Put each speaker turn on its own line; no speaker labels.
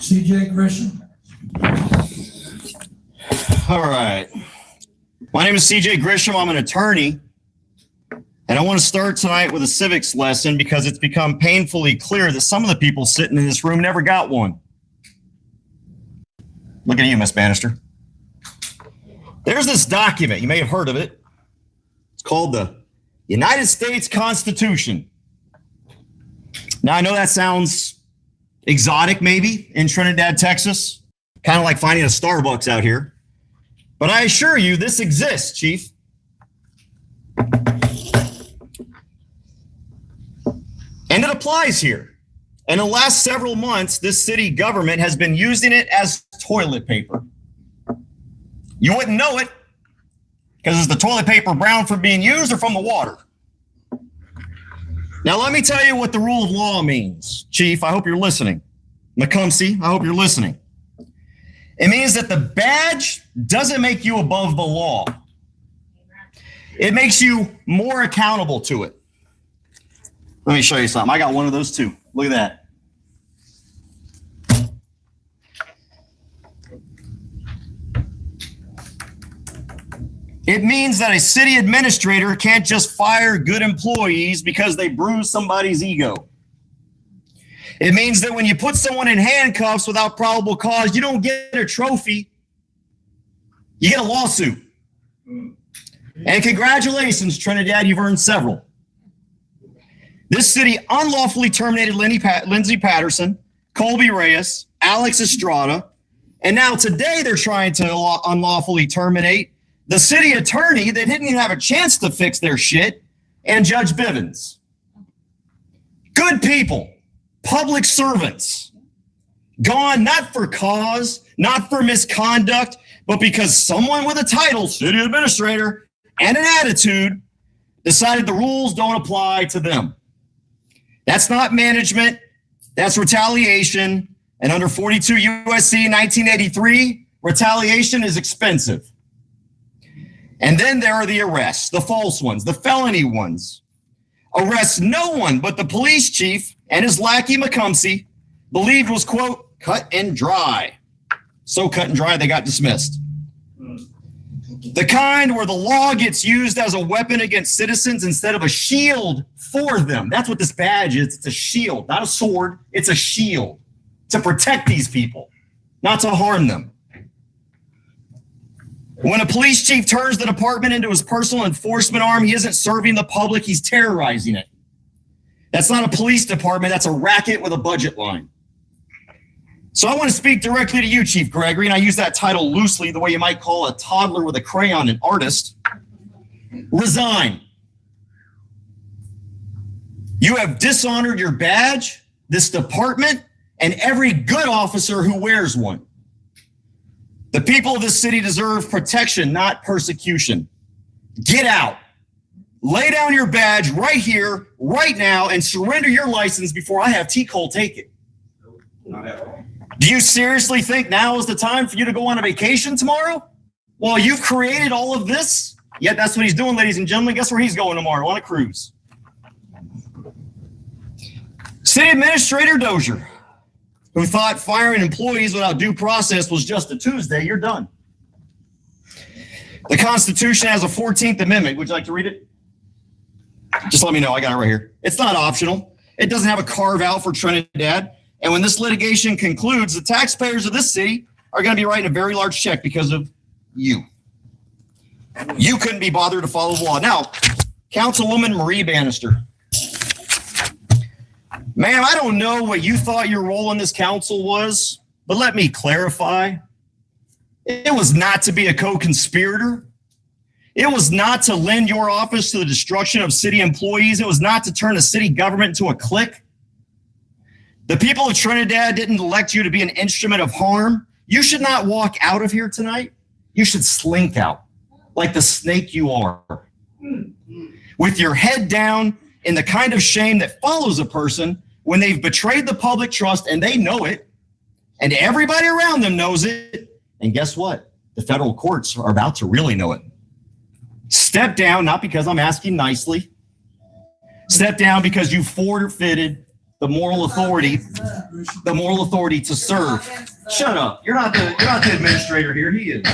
CJ Grisham.
All right. My name is CJ Grisham. I'm an attorney. And I want to start tonight with a civics lesson because it's become painfully clear that some of the people sitting in this room never got one. Look at you, Miss Bannister. There's this document. You may have heard of it. It's called the United States Constitution. Now, I know that sounds exotic, maybe, in Trinidad, Texas. Kind of like finding a Starbucks out here. But I assure you, this exists, Chief. And it applies here. In the last several months, this city government has been using it as toilet paper. You wouldn't know it, because is the toilet paper brown from being used or from the water? Now, let me tell you what the rule of law means, Chief. I hope you're listening. Macumsey, I hope you're listening. It means that the badge doesn't make you above the law. It makes you more accountable to it. Let me show you something. I got one of those too. Look at that. It means that a city administrator can't just fire good employees because they bruise somebody's ego. It means that when you put someone in handcuffs without probable cause, you don't get a trophy. You get a lawsuit. And congratulations, Trinidad, you've earned several. This city unlawfully terminated Lindsay Patterson, Colby Reyes, Alex Estrada, and now today they're trying to unlawfully terminate the city attorney that didn't even have a chance to fix their shit, and Judge Bivens. Good people, public servants, gone not for cause, not for misconduct, but because someone with a title, city administrator, and an attitude decided the rules don't apply to them. That's not management, that's retaliation, and under 42 USC 1983, retaliation is expensive. And then there are the arrests, the false ones, the felony ones. Arrests no one but the police chief and his lackey Macumsey believed was, quote, cut and dry. So cut and dry, they got dismissed. The kind where the law gets used as a weapon against citizens instead of a shield for them. That's what this badge is. It's a shield, not a sword. It's a shield to protect these people, not to harm them. When a police chief turns the department into his personal enforcement arm, he isn't serving the public, he's terrorizing it. That's not a police department, that's a racket with a budget line. So I want to speak directly to you, Chief Gregory, and I use that title loosely, the way you might call a toddler with a crayon an artist. Resign. You have dishonored your badge, this department, and every good officer who wears one. The people of this city deserve protection, not persecution. Get out. Lay down your badge right here, right now, and surrender your license before I have T. Cole take it. Do you seriously think now is the time for you to go on a vacation tomorrow? Well, you've created all of this. Yet that's what he's doing, ladies and gentlemen. Guess where he's going tomorrow? On a cruise. City Administrator Dozier, who thought firing employees without due process was just a Tuesday, you're done. The Constitution has a 14th Amendment. Would you like to read it? Just let me know. I got it right here. It's not optional. It doesn't have a carve out for Trinidad. And when this litigation concludes, the taxpayers of this city are going to be writing a very large check because of you. You couldn't be bothered to follow the law. Now, Councilwoman Marie Bannister. Ma'am, I don't know what you thought your role in this council was, but let me clarify. It was not to be a co-conspirator. It was not to lend your office to the destruction of city employees. It was not to turn the city government into a clique. The people of Trinidad didn't elect you to be an instrument of harm. You should not walk out of here tonight. You should slink out like the snake you are, with your head down in the kind of shame that follows a person when they've betrayed the public trust and they know it, and everybody around them knows it. And guess what? The federal courts are about to really know it. Step down, not because I'm asking nicely. Step down because you forfeited the moral authority to serve. Shut up. You're not the administrator here. He is.